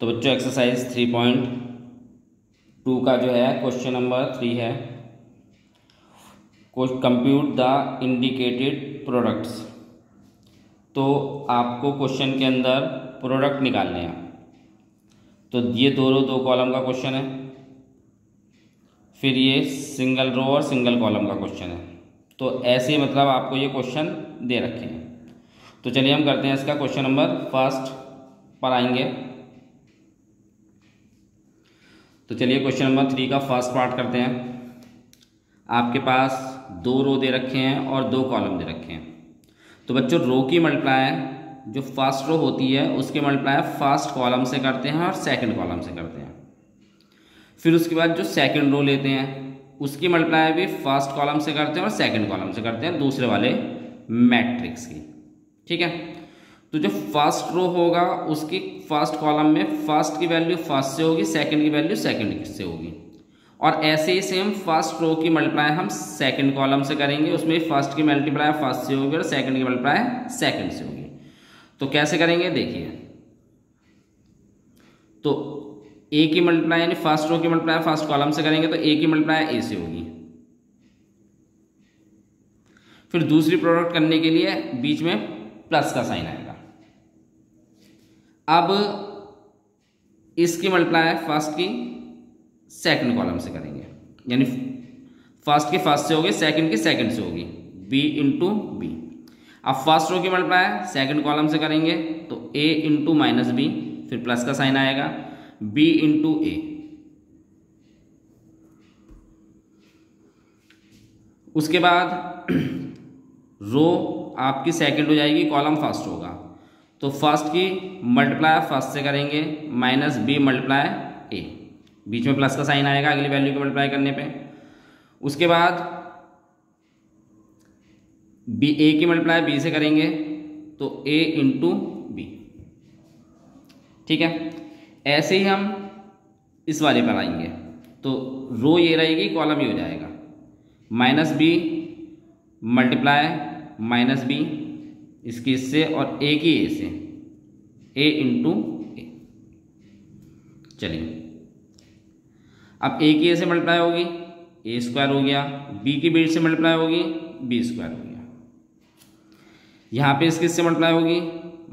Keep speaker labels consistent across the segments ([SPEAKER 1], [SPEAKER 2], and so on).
[SPEAKER 1] तो बच्चों एक्सरसाइज 3.2 का जो है क्वेश्चन नंबर 3 है, कंप्यूट द इंडिकेटेड प्रोडक्ट्स। तो आपको क्वेश्चन के अंदर प्रोडक्ट निकालने हैं। तो ये दो कॉलम का क्वेश्चन है, फिर ये सिंगल रो और सिंगल कॉलम का क्वेश्चन है। तो ऐसे मतलब आपको ये क्वेश्चन दे रखे हैं। तो चलिए हम करते हैं इसका क्वेश्चन नंबर फर्स्ट पर आएंगे। तो चलिए क्वेश्चन नंबर 3 का फर्स्ट पार्ट करते हैं। आपके पास 2 रो दे रखे हैं और 2 कॉलम दे रखे हैं। तो बच्चों रो की मल्टीप्लाई जो फर्स्ट रो होती है उसके मल्टीप्लाई फर्स्ट कॉलम से करते हैं और सेकंड कॉलम से करते हैं। फिर उसके बाद जो सेकंड रो लेते हैं उसकी मल्टीप्लाई भी फर्स्ट कॉलम से करते हैं और सेकंड कॉलम से करते हैं दूसरे वाले मैट्रिक्स की। ठीक है, तो जो फर्स्ट रो होगा उसकी फर्स्ट कॉलम में फर्स्ट की वैल्यू फर्स्ट से होगी, सेकंड की वैल्यू सेकंड से होगी। और ऐसे ही सेम फर्स्ट रो की मल्टीप्लाई हम सेकंड कॉलम से करेंगे, उसमें फर्स्ट की मल्टीप्लाई फर्स्ट से होगी और सेकंड की मल्टीप्लाई सेकंड से होगी। तो कैसे करेंगे देखिए। तो ए की मल्टीप्लाई यानी फर्स्ट रो की मल्टीप्लाई फर्स्ट कॉलम से करेंगे तो ए की मल्टीप्लाई ए से होगी। फिर दूसरी प्रोडक्ट करने के लिए बीच में प्लस का साइन आएगा। अब इसकी मल्टीप्लाई फर्स्ट की सेकंड कॉलम से करेंगे, यानी फर्स्ट की फर्स्ट से होगी, सेकंड की सेकंड से होगी, b इंटू बी। अब फर्स्ट रो की मल्टीप्लाई सेकंड कॉलम से करेंगे तो a इंटू माइनस बी, फिर प्लस का साइन आएगा, b इंटू ए। उसके बाद रो आपकी सेकंड हो जाएगी, कॉलम फर्स्ट होगा। तो फर्स्ट की मल्टीप्लाई फर्स्ट से करेंगे माइनस बी मल्टीप्लाई ए, बीच में प्लस का साइन आएगा अगली वैल्यू की मल्टीप्लाई करने पे। उसके बाद बी ए की मल्टीप्लाई बी से करेंगे तो ए इंटू बी। ठीक है, ऐसे ही हम इस वाले पर आएंगे। तो रो ये रहेगी, कॉलम ये हो जाएगा minus b multiply minus b इसकी इससे और ए की ए से, ए इंटू ए। चलिए अब ए की ए से मल्टीप्लाई होगी ए स्क्वायर हो गया, बी की बी से मल्टीप्लाई होगी बी स्क्वायर हो गया। यहाँ पे इसकी इससे मल्टीप्लाई होगी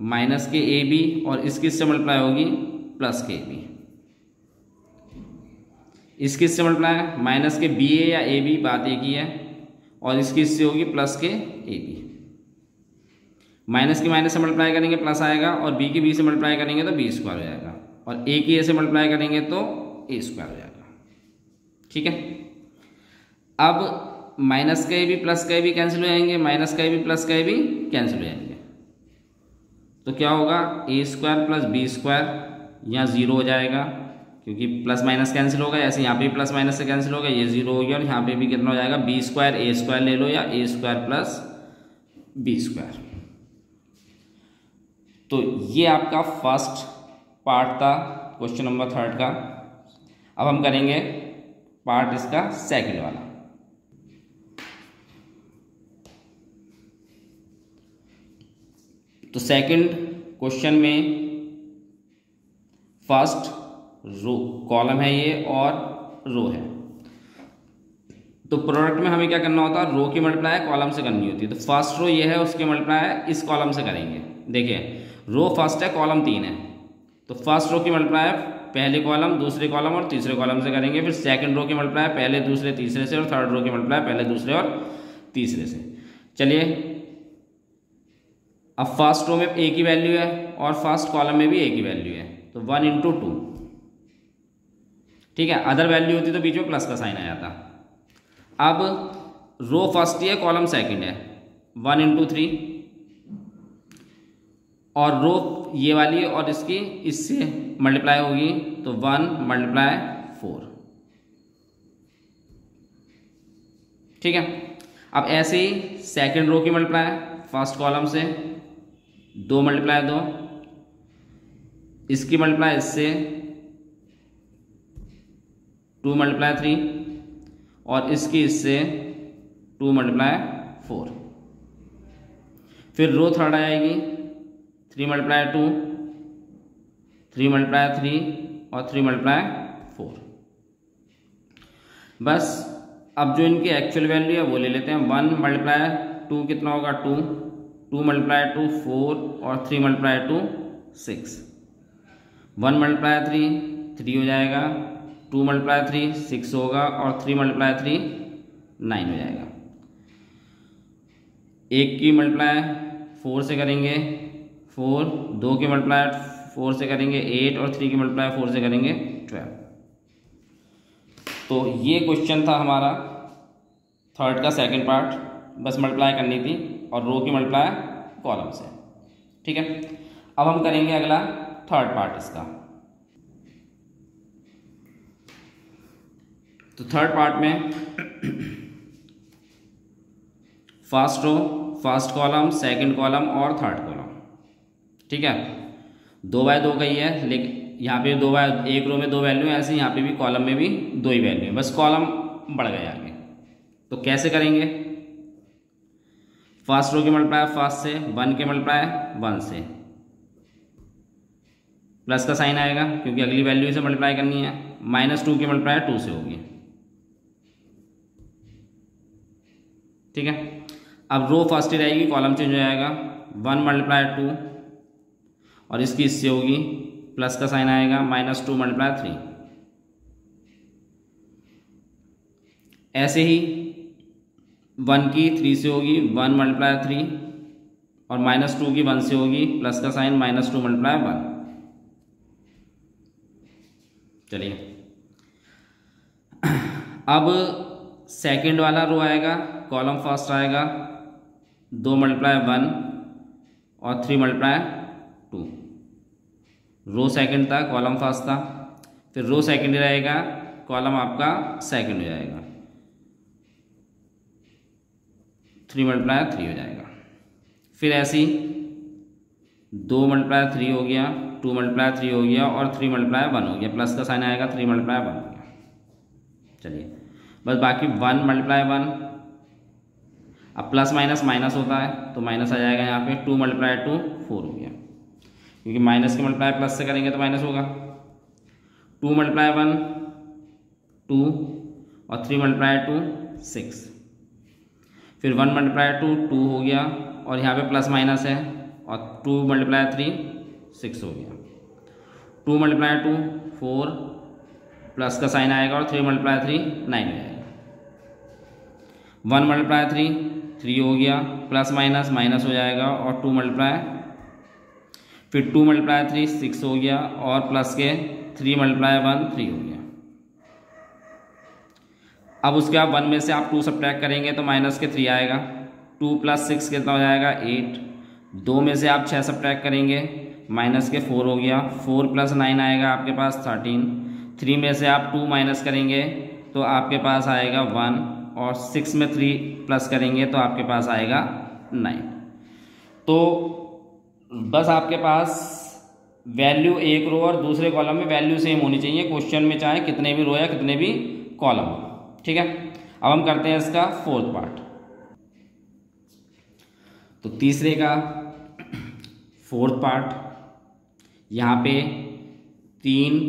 [SPEAKER 1] माइनस के ए बी और इसकी इससे मल्टीप्लाई होगी प्लस के ए बी। इसकी इससे मल्टीप्लाई माइनस के बी ए या ए बी, बात एक ही है, और इसकी इससे होगी प्लस के ए बी। माइनस की माइनस से मल्टीप्लाई करेंगे प्लस आएगा और बी की बी से मल्टीप्लाई करेंगे तो बी स्क्वायर हो जाएगा, और ए की ए से मल्टीप्लाई करेंगे तो ए स्क्वायर हो जाएगा। ठीक है, अब माइनस का ए बी प्लस का ए बी कैंसिल हो जाएंगे, माइनस का ए बी प्लस का ए बी कैंसिल हो जाएंगे। तो क्या होगा, ए स्क्वायर प्लस बी स्क्वायर, यहाँ जीरो हो जाएगा क्योंकि प्लस माइनस कैंसिल होगा। ऐसे यहाँ पे प्लस माइनस से कैंसिल होगा, ये जीरो हो गया, और यहाँ पे भी कितना हो जाएगा बी स्क्वायर ए स्क्वायर ले लो या ए स्क्वायर प्लस बी स्क्वायर। तो ये आपका फर्स्ट पार्ट था क्वेश्चन नंबर 3 का। अब हम करेंगे पार्ट इसका सेकंड वाला। तो सेकंड क्वेश्चन में फर्स्ट रो कॉलम है ये और रो है। तो प्रोडक्ट में हमें क्या करना होता है, रो की मल्टीप्लाई कॉलम से करनी होती है। तो फर्स्ट रो ये है, उसकी मल्टीप्लाई इस कॉलम से करेंगे। देखिए रो फर्स्ट है, कॉलम 3 है, तो फर्स्ट रो की मल्टीप्लाई पहले कॉलम दूसरे कॉलम और तीसरे कॉलम से करेंगे। फिर सेकंड रो की मल्टीप्लाई पहले दूसरे तीसरे से, और थर्ड रो की मल्टीप्लाई पहले दूसरे और तीसरे से। चलिए अब फर्स्ट रो में ए की वैल्यू है और फर्स्ट कॉलम में भी ए की वैल्यू है, तो 1 इंटू 2। ठीक है, अदर वैल्यू होती तो बीच में प्लस का साइन आ जाता। अब रो फर्स्ट है, कॉलम सेकंड है, 1 इंटू 3, और रो ये वाली और इसकी इससे मल्टीप्लाई होगी तो 1 मल्टीप्लाई 4। ठीक है, अब ऐसे ही सेकंड रो की मल्टीप्लाई फर्स्ट कॉलम से 2 मल्टीप्लाई 2, इसकी मल्टीप्लाई इससे 2 मल्टीप्लाई 3, और इसकी इससे 2 मल्टीप्लाई 4। फिर रो थर्ड आ जाएगी 3 मल्टीप्लाई 2, 3 मल्टीप्लाई 3 और 3 मल्टीप्लाई 4। बस अब जो इनकी एक्चुअल वैल्यू है वो ले लेते हैं। 1 मल्टीप्लाई 2 कितना होगा 2, 2 मल्टीप्लाई 2 4 और 3 मल्टीप्लाई 2 6। 1 मल्टीप्लाई 3 3 हो जाएगा, 2 मल्टीप्लाई 3 6 होगा और 3 मल्टीप्लाई 3 9 हो जाएगा। एक की मल्टीप्लाई 4 से करेंगे 4, 2 की मल्टीप्लाई 4 से करेंगे 8 और 3 की मल्टीप्लाई 4 से करेंगे 12। तो ये क्वेश्चन था हमारा थर्ड का सेकंड पार्ट, बस मल्टीप्लाई करनी थी और रो की मल्टीप्लाई कॉलम से। ठीक है, अब हम करेंगे अगला थर्ड पार्ट इसका। तो थर्ड पार्ट में first row, first column, second column और थर्ड कॉलम। ठीक है, 2 बाय 2 का ही है, लेकिन यहाँ पे 2 बाय एक रो में 2 वैल्यू है, ऐसे यहाँ पे भी कॉलम में भी 2 ही वैल्यू है, बस कॉलम बढ़ गए आगे। तो कैसे करेंगे? फर्स्ट रो की मल्टीप्लाई फर्स्ट से, 1 के मल्टीप्लाई 1 से, प्लस का साइन आएगा क्योंकि अगली वैल्यू से मल्टीप्लाई करनी है। -2 की मल्टीप्लाई 2 से होगी। ठीक है, अब रो फर्स्ट ही रहेगी, कॉलम चेंज हो जाएगा। 1 मल्टीप्लाई 2 और इसकी इससे होगी, प्लस का साइन आएगा, -2 मल्टीप्लाई 3। ऐसे ही 1 की 3 से होगी, 1 मल्टीप्लाई 3 और -2 की 1 से होगी, प्लस का साइन -2 मल्टीप्लाई 1। चलिए, अब सेकंड वाला रो आएगा, कॉलम फर्स्ट आएगा, 2 मल्टीप्लाई 1 और 3 मल्टीप्लाई 2। रो सेकंड था, कॉलम फर्स्ट था, फिर रो सेकंड रहेगा, कॉलम आपका सेकंड हो जाएगा, 3 मल्टीप्लाई 3 हो जाएगा। फिर ऐसे ही 2 मल्टीप्लाई 3 हो गया, 2 मल्टीप्लाई 3 हो गया और 3 मल्टीप्लाई 1 हो गया, प्लस का साइन आएगा, 3 मल्टीप्लाई 1 हो गया। चलिए, बस बाकी 1 मल्टीप्लाई 1, अब प्लस माइनस माइनस होता है तो माइनस आ जाएगा यहाँ पे। 2 मल्टीप्लाई 2 4 हो गया, क्योंकि माइनस के मल्टीप्लाई प्लस से करेंगे तो माइनस होगा। 2 मल्टीप्लाई 1 2 और 3 मल्टीप्लाई 2 6। फिर 1 मल्टीप्लाई 2 2 हो गया और यहाँ पे प्लस माइनस है, और 2 मल्टीप्लाई 3 6 हो गया। 2 मल्टीप्लाई 2 4, प्लस का साइन आएगा और 3 मल्टीप्लाई 3 9 हो जाएगा। 1 मल्टीप्लाई 3 3 हो गया, प्लस माइनस माइनस हो जाएगा और 2 मल्टीप्लाई, फिर 2 मल्टीप्लाई 3 6 हो गया और प्लस के 3 मल्टीप्लाई 1 3 हो गया। अब उसके बाद 1 में से आप 2 सब्ट्रैक्ट करेंगे तो माइनस के 3 आएगा। 2 + 6 कितना हो जाएगा 8। 2 में से आप 6 सब्ट्रैक्ट करेंगे, माइनस के 4 हो गया। 4 + 9 आएगा आपके पास 13। 3 में से आप 2 माइनस करेंगे तो आपके पास आएगा 1, और 6 में 3 प्लस करेंगे तो आपके पास आएगा 9। तो बस आपके पास वैल्यू एक रो और दूसरे कॉलम में वैल्यू सेम होनी चाहिए, क्वेश्चन में चाहे कितने भी रो या कितने भी कॉलम हो। ठीक है, अब हम करते हैं इसका फोर्थ पार्ट। तो तीसरे का फोर्थ पार्ट, यहाँ पे 3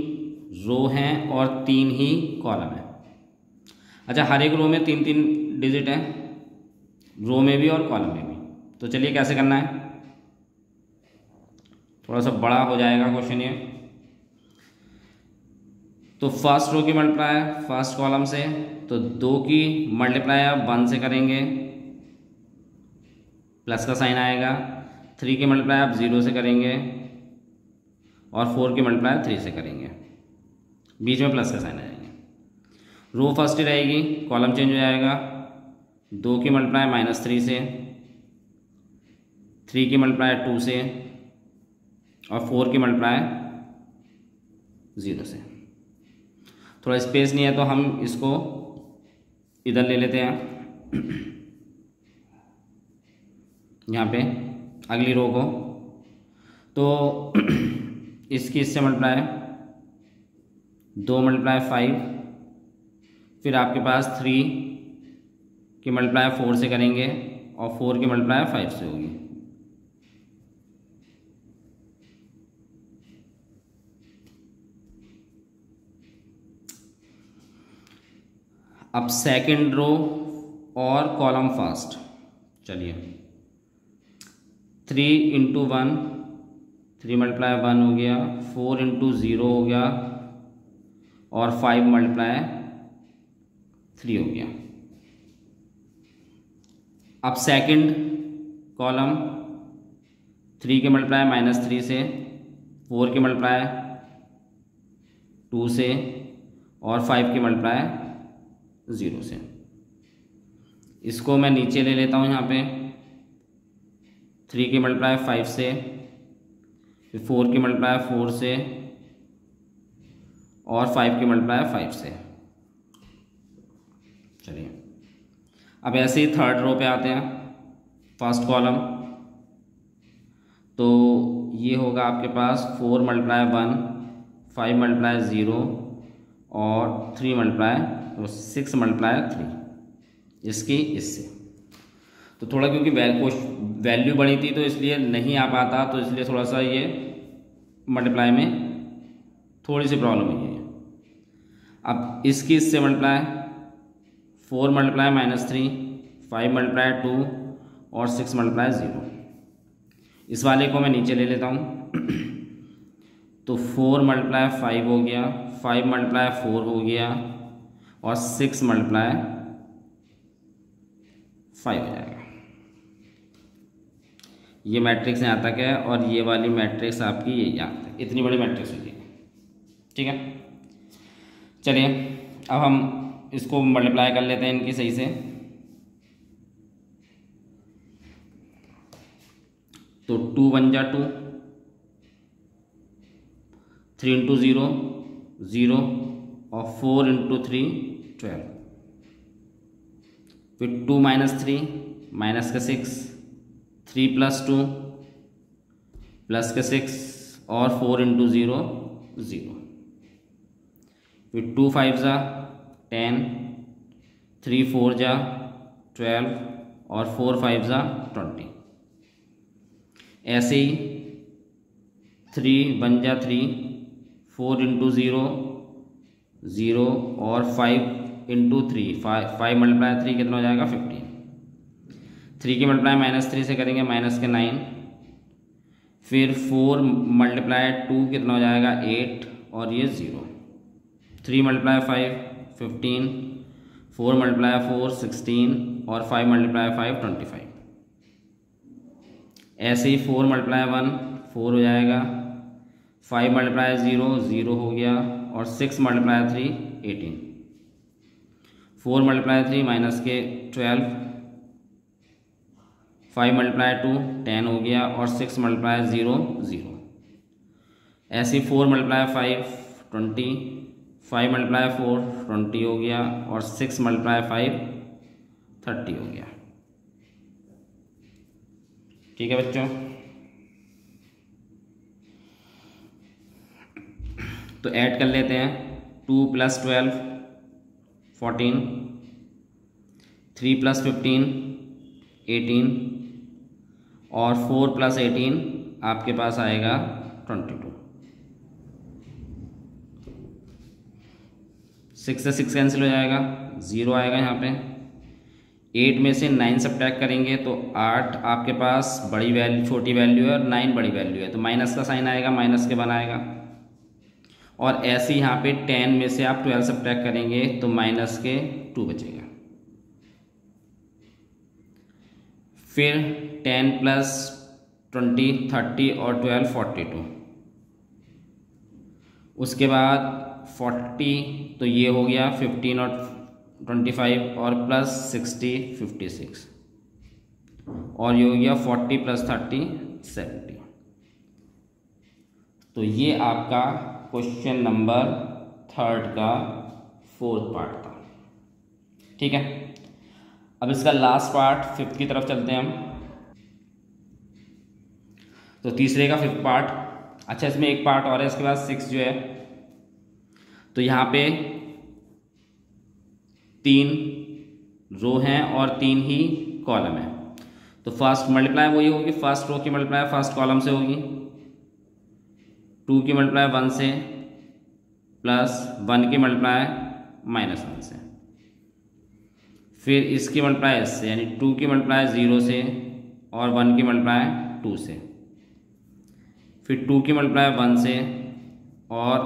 [SPEAKER 1] रो हैं और 3 ही कॉलम है। अच्छा, हर एक रो में 3-3 डिजिट हैं, रो में भी और कॉलम में भी। तो चलिए कैसे करना है, थोड़ा सा बड़ा हो जाएगा क्वेश्चन ये। तो फर्स्ट रो की मल्टीप्लाई फर्स्ट कॉलम से, तो 2 की मल्टीप्लाई आप 1 से करेंगे, प्लस का साइन आएगा। 3 की मल्टीप्लाई आप 0 से करेंगे और 4 की मल्टीप्लाई 3 से करेंगे, बीच में प्लस का साइन आएगा। रो फर्स्ट ही रहेगी, कॉलम चेंज हो जाएगा। 2 की मल्टीप्लाई -3 से, 3 की मल्टीप्लाई 2 से और 4 की मल्टीप्लाई 0 से। थोड़ा स्पेस नहीं है तो हम इसको इधर ले लेते हैं, यहाँ पे अगली रो को। तो इसकी इससे मल्टीप्लाई 2 मल्टीप्लाई 5, फिर आपके पास 3 की मल्टीप्लाई 4 से करेंगे और 4 की मल्टीप्लाई 5 से होगी। अब सेकंड रो और कॉलम फर्स्ट, चलिए 3 इंटू 1, 3 मल्टीप्लाई 1 हो गया, 4 इंटू 0 हो गया और 5 मल्टीप्लाई 3 हो गया। अब सेकंड कॉलम 3 के मल्टीप्लाई -3 से, 4 के मल्टीप्लाई 2 से और 5 के मल्टीप्लाई 0 से। इसको मैं नीचे ले लेता हूँ यहाँ पे, 3 के मल्टीप्लाई 5 से, फिर 4 के मल्टीप्लाई 4 से और 5 के मल्टीप्लाई 5 से। चलिए अब ऐसे ही थर्ड रो पे आते हैं, फर्स्ट कॉलम। तो ये होगा आपके पास 4 मल्टीप्लाई 1, 5 मल्टीप्लाई 0 और 3 मल्टीप्लाई 6 मल्टीप्लाई 3, इसकी इससे। तो थोड़ा क्योंकि वैल्यू बड़ी थी तो इसलिए नहीं आ पाता, तो इसलिए थोड़ा सा ये मल्टीप्लाई में थोड़ी सी प्रॉब्लम हुई है। अब इसकी इससे मल्टीप्लाई, 4 मल्टीप्लाई -3, 5 मल्टीप्लाई 2 और 6 मल्टीप्लाई 0। इस वाले को मैं नीचे ले लेता हूँ। तो 4 मल्टीप्लाई 5 हो गया, 5 मल्टीप्लाई 4 हो गया और 6 मल्टीप्लाई 5 हो जाएगा। ये मैट्रिक्स यहाँ तक है और ये वाली मैट्रिक्स आपकी ये यहाँ तक, इतनी बड़ी मैट्रिक्स होगी। ठीक है, चलिए अब हम इसको मल्टीप्लाई कर लेते हैं इनकी सही से। तो 2 1 जा 2, 3 इंटू 0 0 और 4 इंटू 3 12, फिर 2 -3 माइनस का 6, 3 + 2 प्लस का 6 और 4 इंटू 0 0, फिर 2 5 जा 10, 3 4 जा 12 और 4 5 जा 20। ऐसे ही 3 1 जा 3, 4 इंटू 0 0 और 5 इंटू 3 5 मल्टीप्लाई 3 कितना हो जाएगा 15। 3 के मल्टीप्लाई -3 से करेंगे -9, फिर 4 मल्टीप्लाई 2 कितना हो जाएगा 8 और ये 0, 3 मल्टीप्लाई 5 15, 4 मल्टीप्लाई 4 16 और 5 मल्टीप्लाई 5 25। ऐसे ही 4 मल्टीप्लाई 1 4 हो जाएगा, 5 मल्टीप्लाई 0 0 हो गया और 6 मल्टीप्लाई 3 18, 4 मल्टीप्लाई 3 माइनस के 12, 5 मल्टीप्लाई 2 10 हो गया और 6 मल्टीप्लाई 0 0। ऐसे 4 मल्टीप्लाई 5 20, 5 मल्टीप्लाई 4 20 हो गया और 6 मल्टीप्लाई 5 30 हो गया। ठीक है बच्चों, तो ऐड कर लेते हैं। 2 + 12 14, 3 + 15 18 और 4 + 18 आपके पास आएगा 22। 6 से 6 कैंसिल हो जाएगा, 0 आएगा यहाँ पे। 8 में से 9 सब्ट्रैक्ट करेंगे तो 8 आपके पास बड़ी वैल्यू छोटी वैल्यू है और 9 बड़ी वैल्यू है, तो माइनस का साइन आएगा, माइनस के बन आएगा। और ऐसे यहाँ पे 10 में से आप 12 सब्ट्रैक्ट करेंगे तो माइनस के 2 बचेगा। फिर 10 + 20 30 और 12 42। उसके बाद 40 तो ये हो गया 15 और 25 और प्लस 60 56 और ये हो गया 40 + 30 70। तो ये आपका क्वेश्चन नंबर 3 का 4th पार्ट था। ठीक है, अब इसका लास्ट पार्ट 5th की तरफ चलते हैं हम। तो तीसरे का 5th पार्ट, अच्छा इसमें एक पार्ट और है इसके बाद 6 जो है। तो यहाँ पे 3 रो हैं और 3 ही कॉलम है। तो फर्स्ट मल्टीप्लाई वही होगी, फर्स्ट रो की मल्टीप्लाई फर्स्ट कॉलम से होगी, 2 की मल्टीप्लाई 1 से प्लस 1 की मल्टीप्लाई -1 से। फिर इसकी मल्टीप्लाई इससे, यानी 2 की मल्टीप्लाई 0 से और 1 की मल्टीप्लाई 2 से, फिर 2 की मल्टीप्लाई 1 से और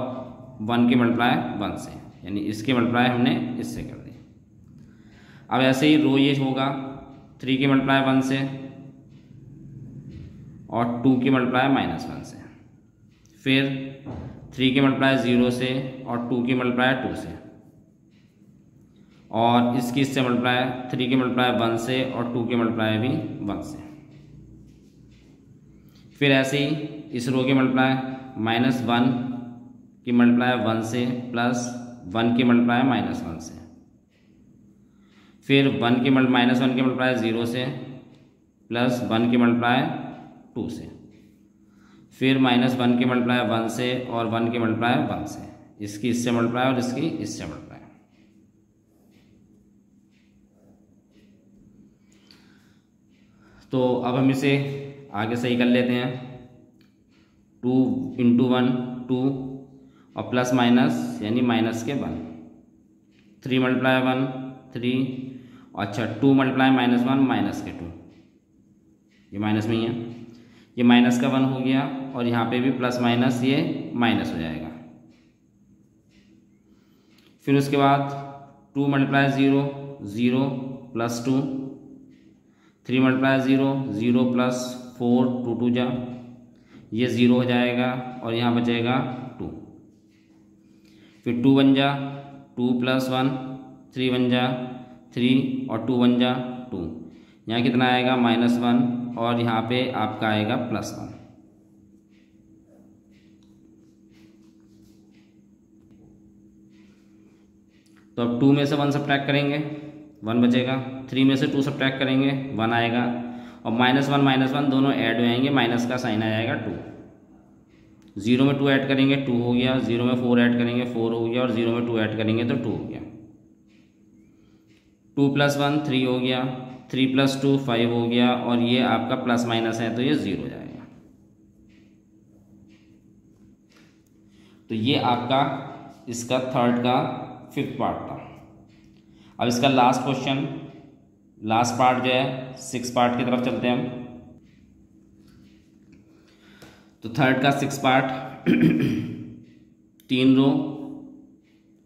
[SPEAKER 1] 1 की मल्टीप्लाई 1 से, यानी इसकी मल्टीप्लाई हमने इससे कर दी। अब ऐसे ही रो ये होगा 3 की मल्टीप्लाई 1 से और 2 की मल्टीप्लाई -1 से, फिर 3 की मल्टीप्लाई 0 से और 2 की मल्टीप्लाई 2 से, और इसकी इससे मल्टीप्लाई 3 की मल्टीप्लाई 1 से और 2 की मल्टीप्लाई भी 1 से। फिर ऐसे ही इस रो की मल्टीप्लाई -1 की मल्टीप्लाई 1 से प्लस 1 की मल्टीप्लाई -1 से, फिर -1 की मल्टीप्लाई 0 से प्लस 1 की मल्टीप्लाई 2 से, फिर -1 की मल्टीप्लाई 1 से और 1 की मल्टीप्लाई 1 से, इसकी इससे मल्टीप्लाई और इसकी इससे मल्टीप्लाई। तो अब हम इसे आगे सही कर लेते हैं। 2 × 1 2 और प्लस माइनस यानी माइनस के 1, 3 मल्टीप्लाई 1 3, अच्छा 2 मल्टीप्लाई -1 माइनस के 2, ये माइनस में ही है, ये माइनस का 1 हो गया और यहाँ पे भी प्लस माइनस ये माइनस हो जाएगा। फिर उसके बाद 2 मल्टीप्लाई 0 0 प्लस 2, 3 मल्टीप्लाई 0 0 प्लस 4 2 2 जा, ये 0 हो जाएगा और यहाँ बचेगा 2, फिर 2 1 जा 2 प्लस 1, 3 1 जा 3 और 2 1 जा 2, यहाँ कितना आएगा -1 और यहाँ पे आपका आएगा +1। तो अब 2 में से 1 सब्ट्रैक्ट करेंगे 1 बचेगा, 3 में से 2 सब्ट्रैक्ट करेंगे 1 आएगा और -1 दोनों ऐड हो जाएंगे, माइनस का साइन आ जाएगा 2। 0 में 2 ऐड करेंगे 2 हो गया, 0 में 4 ऐड करेंगे 4 हो गया और 0 में 2 ऐड करेंगे तो 2 हो गया। 2 + 1 3 हो गया, 3 + 2 5 हो गया और ये आपका प्लस माइनस है तो ये 0 हो जाएगा। तो ये आपका इसका थर्ड का 5th पार्ट था। अब इसका लास्ट क्वेश्चन, लास्ट पार्ट जो है 6 पार्ट की तरफ चलते हैं हम। तो थर्ड का 6 पार्ट 3 रो,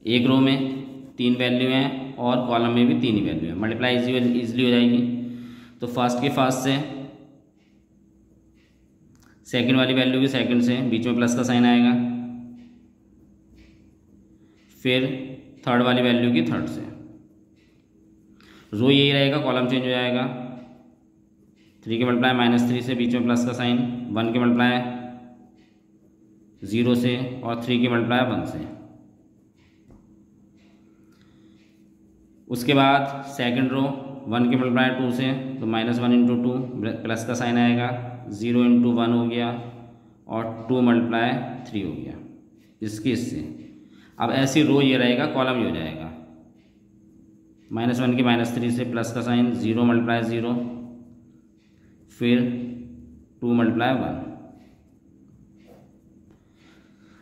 [SPEAKER 1] एक रो में 3 वैल्यू हैं और कॉलम में भी 3 ही वैल्यू है, मल्टीप्लाई इजीली हो जाएगी। तो फर्स्ट की फर्स्ट से, सेकंड वाली वैल्यू की सेकंड से, बीच में प्लस का साइन आएगा, फिर थर्ड वाली वैल्यू की थर्ड से। रो यही रहेगा, कॉलम चेंज हो जाएगा। 3 की मल्टीप्लाई -3 से, बीच में प्लस का साइन, 1 की मल्टीप्लाई 0 से और 3 की मल्टीप्लाई 1 से। उसके बाद सेकंड रो 1 की मल्टीप्लाई 2 से, तो -1 × 2 प्लस का साइन आएगा, 0 × 1 हो गया और 2 मल्टीप्लाई 3 हो गया इसकी इससे। अब ऐसी रो ये रहेगा, कॉलम ये हो जाएगा, -1 की -3 से प्लस का साइन, 0 मल्टीप्लाई 0, फिर 2 मल्टीप्लाई 1,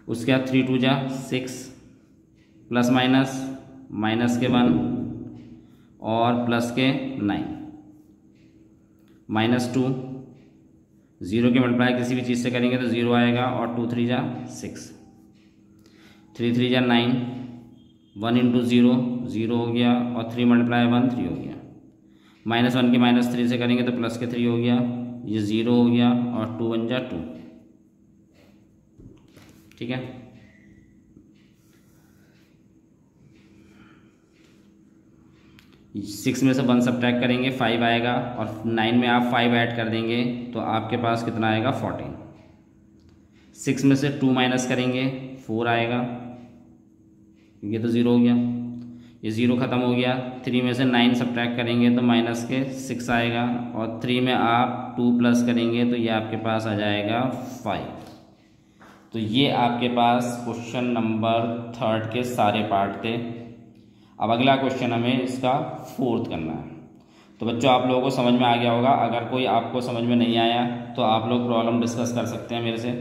[SPEAKER 1] उसके बाद 3 2 जा 6, प्लस माइनस के 1 और प्लस के 9, -2, 0 की मल्टीप्लाई किसी भी चीज़ से करेंगे तो 0 आएगा और 2 3 जा 6, 3 3 जा 9, 1 × 0 0 हो गया और 3 मल्टीप्लाई 1 3 हो गया। -1 की -3 से करेंगे तो प्लस के 3 हो गया, ये 0 हो गया और 2 1 जा 2। ठीक है, सिक्स में से 1 सब्ट्रैक्ट करेंगे 5 आएगा और 9 में आप 5 ऐड कर देंगे तो आपके पास कितना आएगा 14। 6 में से 2 माइनस करेंगे 4 आएगा, ये तो 0 हो गया, ये 0 ख़त्म हो गया। 3 में से 9 सब्ट्रैक्ट करेंगे तो माइनस के 6 आएगा और 3 में आप 2 प्लस करेंगे तो ये आपके पास आ जाएगा 5। तो ये आपके पास क्वेश्चन नंबर 3 के सारे पार्ट थे। अब अगला क्वेश्चन हमें इसका 4th करना है। तो बच्चों आप लोगों को समझ में आ गया होगा। अगर कोई आपको समझ में नहीं आया तो आप लोग प्रॉब्लम डिस्कस कर सकते हैं मेरे से।